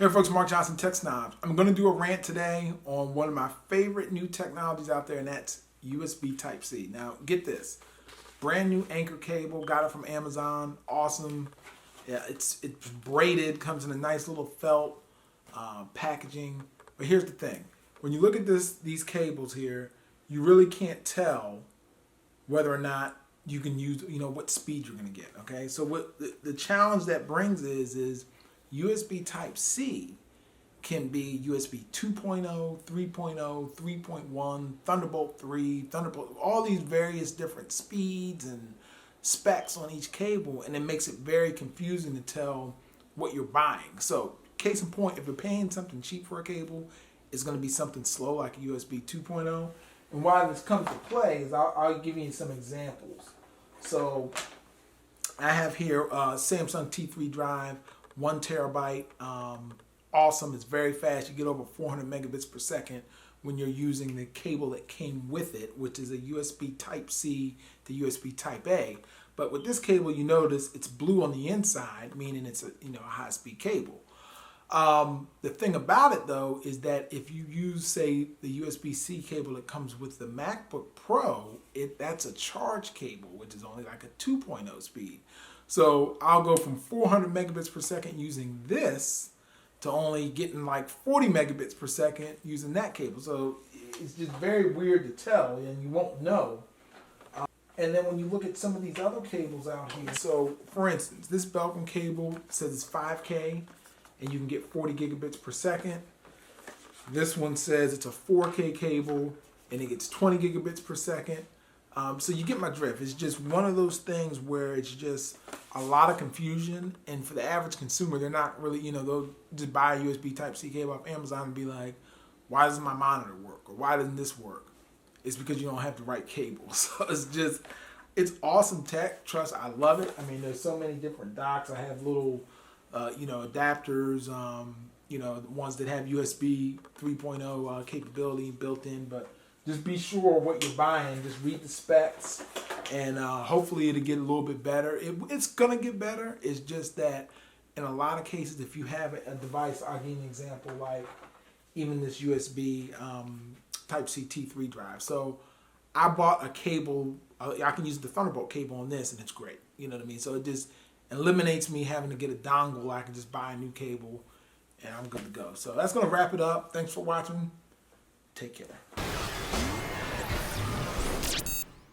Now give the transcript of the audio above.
Hey folks, Mark Johnson, Tech Snobs. I'm going to do a rant today on one of my favorite new technologies out there, and that's USB Type-C. Now, get this. Brand new anchor cable, got it from Amazon, awesome. Yeah, it's braided, comes in a nice little felt packaging. But here's the thing. When you look at these cables here, you really can't tell whether or not you can use, what speed you're going to get, okay? So what the challenge that brings is USB Type-C can be USB 2.0, 3.0, 3.1, Thunderbolt 3, Thunderbolt, all these various different speeds and specs on each cable, and it makes it very confusing to tell what you're buying. So, case in point, if you're paying something cheap for a cable, it's going to be something slow like a USB 2.0. And why this comes to play is I'll give you some examples. So, I have here Samsung T3 drive, 1 terabyte, awesome. It's very fast. You get over 400 megabits per second when you're using the cable that came with it, which is a USB Type-C to USB Type-A. But with this cable, you notice it's blue on the inside, meaning it's a high-speed cable. The thing about it though is that if you use, say, the USB-C cable that comes with the MacBook Pro, that's a charge cable, which is only like a 2.0 speed. So I'll go from 400 megabits per second using this to only getting like 40 megabits per second using that cable. So it's just very weird to tell, and you won't know. And then when you look at some of these other cables out here, so for instance, this Belkin cable says it's 5K and you can get 40 gigabits per second. This one says it's a 4K cable and it gets 20 gigabits per second. So you get my drift. It's just one of those things where it's just a lot of confusion, and for the average consumer, they're not really, they'll just buy a USB Type-C cable off Amazon and be like, why doesn't my monitor work? Or why doesn't this work? It's because you don't have the right cable. So it's awesome tech. Trust, I love it. I mean, there's so many different docks. I have little, adapters, ones that have USB 3.0 capability built in, but just be sure what you're buying. Just read the specs, and hopefully it'll get a little bit better. It's going to get better. It's just that in a lot of cases, if you have a device, I'll give you an example, like even this USB Type-C T3 drive. So I bought a cable. I can use the Thunderbolt cable on this, and it's great. You know what I mean? So it just eliminates me having to get a dongle. I can just buy a new cable, and I'm good to go. So that's going to wrap it up. Thanks for watching. Take care.